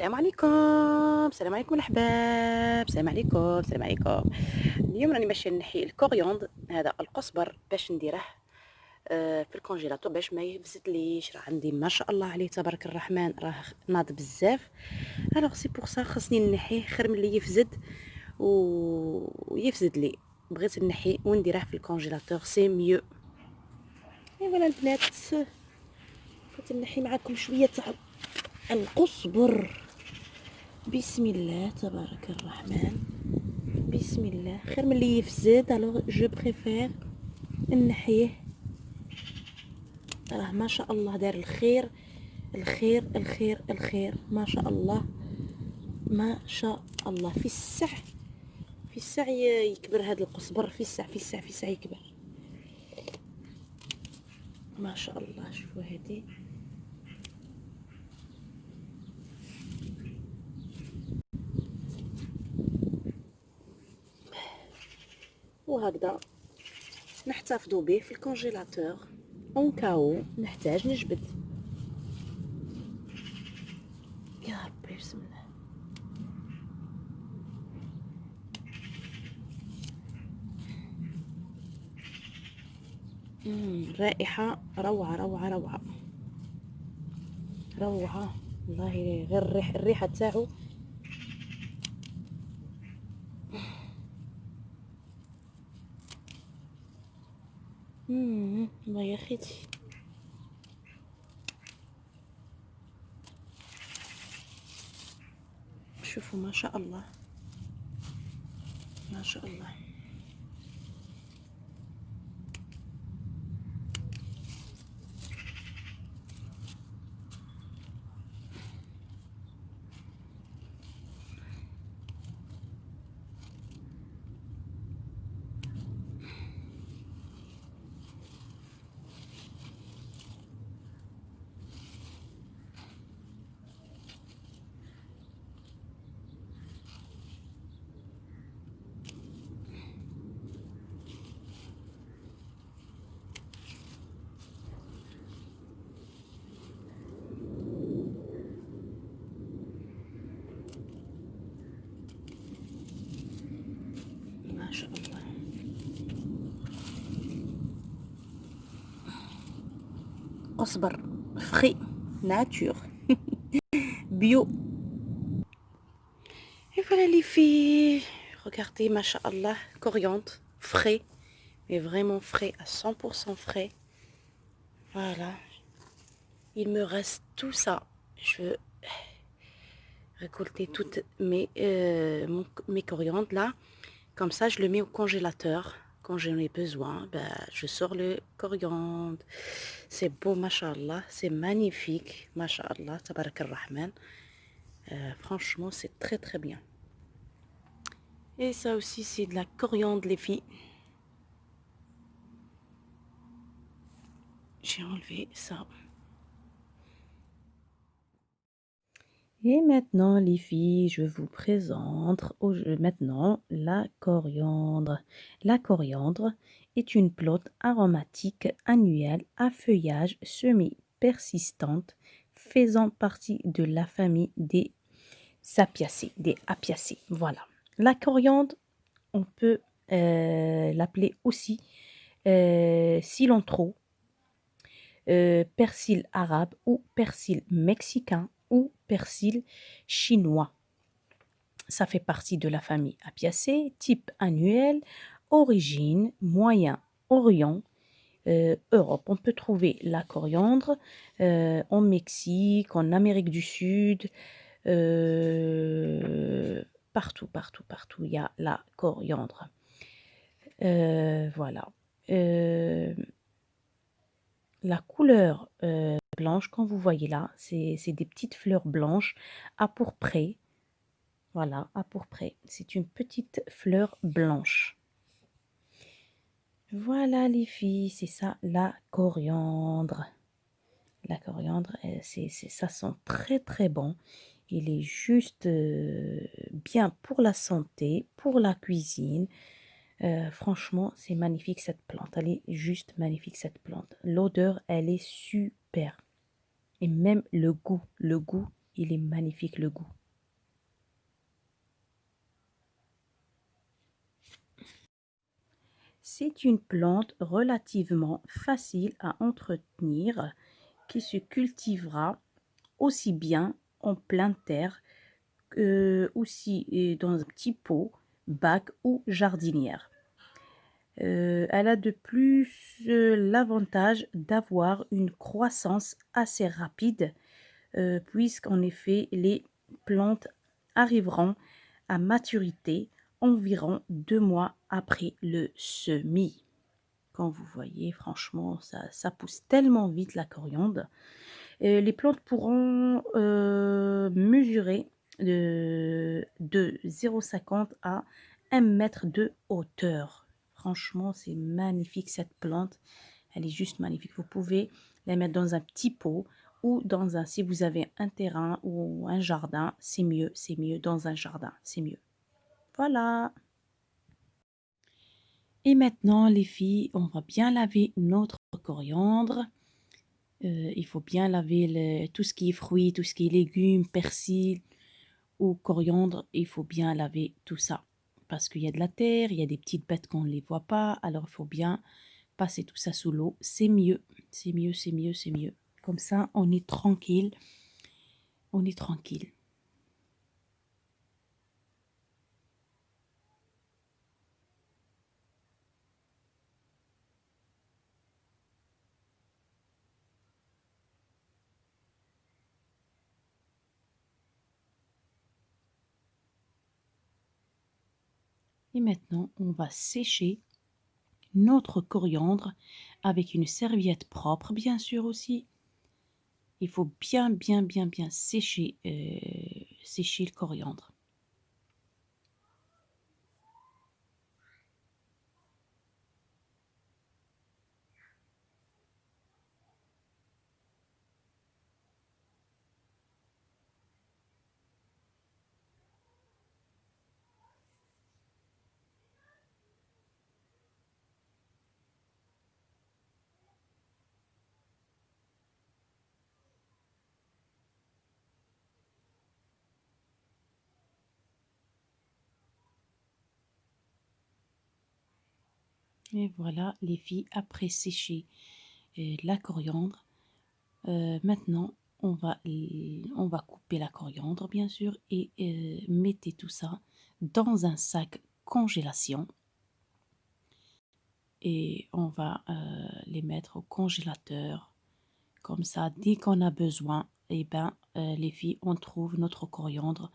السلام عليكم، السلام عليكم الأحباب، السلام عليكم، السلام عليكم. اليوم راني ماشية نحي الكوريوند، هذا القزبر باش نديره في الكونجيلاتور باش ما يفسدليش. راه عندي ما شاء الله عليه تبارك الرحمن، راه ناض بزاف. الوغ سي بوغ سا خاصني نحيه خير من اللي يفسد ويفسد لي. بغيت نحي ونديره في الكونجيلاتور سي ميو. اي فوالا البنات، بغيت نحي معاكم شوية تاع القزبر. بسم الله تبارك الرحمن، بسم الله. خير من اللي يفسد، الوغ جو بريفير نحيه. راه ما شاء الله دار الخير الخير الخير الخير، ما شاء الله ما شاء الله. في السع في السع يكبر هذا القزبر، في السع في السع في السع يكبر ما شاء الله. شوفوا هذه وهكذا نحتفظوا به في الكونجيلاتور اون كاو نحتاج نجبد. يا ربي بسم الله. رائحة روعة روعة روعة روعة والله. غير الريحة تاعو الله يا خيتي. شوفوا ما شاء الله ما شاء الله. ما شاء الله. قزبر فري ناتور بيو. Et voilà les filles, regardez, machallah, coriandre frais, mais vraiment frais, à 100% frais. Voilà, il me reste tout ça. Je veux récolter toutes mes coriandres là. Comme ça, je le mets au congélateur. Quand j'en ai besoin, ben, je sors le coriandre. C'est beau, machallah, c'est magnifique, machallah, tabarak ar-Rahman. Franchement, c'est très très bien. Et ça aussi, c'est de la coriandre, les filles. J'ai enlevé ça. Et maintenant, les filles, je vous présente maintenant la coriandre. La coriandre est une plante aromatique annuelle à feuillage semi-persistante faisant partie de la famille des apiacées. Voilà. La coriandre, on peut l'appeler aussi cilantro, persil arabe ou persil mexicain ou persil chinois. Ça fait partie de la famille Apiacées, type annuel, origine, Moyen-Orient, Europe. On peut trouver la coriandre en Mexique, en Amérique du Sud, partout, il y a la coriandre. Voilà. La couleur blanche, quand vous voyez là, c'est des petites fleurs blanches à pourprées. Voilà, à pourprées. C'est une petite fleur blanche. Voilà les filles, c'est ça la coriandre. La coriandre, ça sent très très bon. Il est juste bien pour la santé, pour la cuisine. Franchement, c'est magnifique cette plante. Elle est juste magnifique cette plante. L'odeur, elle est super. Et même le goût, Il est magnifique le goût. C'est une plante relativement facile à entretenir qui se cultivera aussi bien en pleine terre que aussi dans un petit pot, bac ou jardinière. Elle a de plus l'avantage d'avoir une croissance assez rapide puisqu'en effet les plantes arriveront à maturité environ 2 mois après le semis. Quand vous voyez, franchement, ça pousse tellement vite la coriandre. Les plantes pourront mesurer de 0,50 à 1 mètre de hauteur. Franchement, c'est magnifique cette plante. Elle est juste magnifique. Vous pouvez la mettre dans un petit pot ou dans un, si vous avez un terrain ou un jardin, c'est mieux dans un jardin, c'est mieux. Voilà. Et maintenant, les filles, on va bien laver notre coriandre. Il faut bien laver tout ce qui est fruits, tout ce qui est légumes, persil ou coriandre. Il faut bien laver tout ça. Parce qu'il y a de la terre, il y a des petites bêtes qu'on ne les voit pas. Alors, il faut bien passer tout ça sous l'eau. C'est mieux, c'est mieux, c'est mieux, c'est mieux. Comme ça, on est tranquille. On est tranquille. Et maintenant, on va sécher notre coriandre avec une serviette propre, bien sûr aussi. Il faut bien, bien, bien, bien sécher, sécher le coriandre. Et voilà, les filles, après sécher la coriandre, maintenant, on va couper la coriandre, bien sûr, et mettez tout ça dans un sac congélation. Et on va les mettre au congélateur. Comme ça, dès qu'on a besoin, eh ben, les filles, on trouve notre coriandre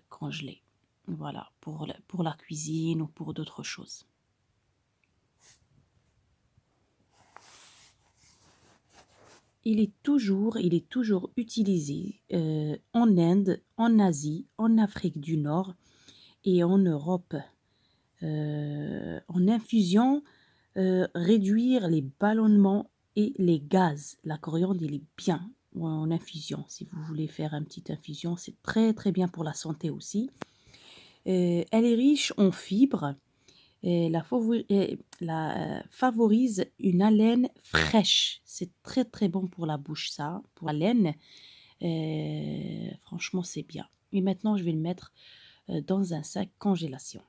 congelé. Voilà, pour la cuisine ou pour d'autres choses. Il est toujours utilisé en Inde, en Asie, en Afrique du Nord et en Europe. En infusion, réduire les ballonnements et les gaz. La coriandre, il est bien en infusion. Si vous voulez faire une petite infusion, c'est très très bien pour la santé aussi. Elle est riche en fibres. Favorise une haleine fraîche. C'est très très bon pour la bouche, ça, pour la laine. Franchement, c'est bien. Et maintenant, je vais le mettre dans un sac congélation.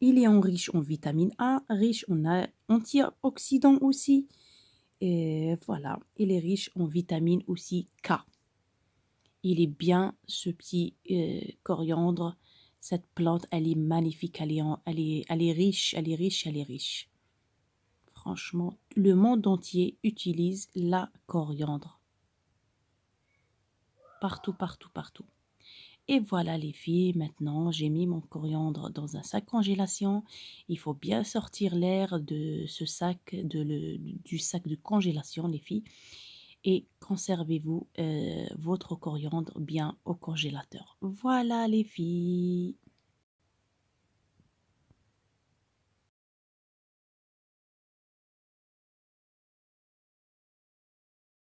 Il est riche en vitamine A, riche en antioxydants aussi. Et voilà, il est riche en vitamine aussi K. Il est bien ce petit coriandre. Cette plante, elle est magnifique, elle est riche, elle est riche, elle est riche. Franchement, le monde entier utilise la coriandre. Partout, partout, partout. Et voilà les filles, maintenant j'ai mis mon coriandre dans un sac congélation. Il faut bien sortir l'air de ce sac, du sac de congélation les filles. Et conservez-vous votre coriandre bien au congélateur. Voilà les filles.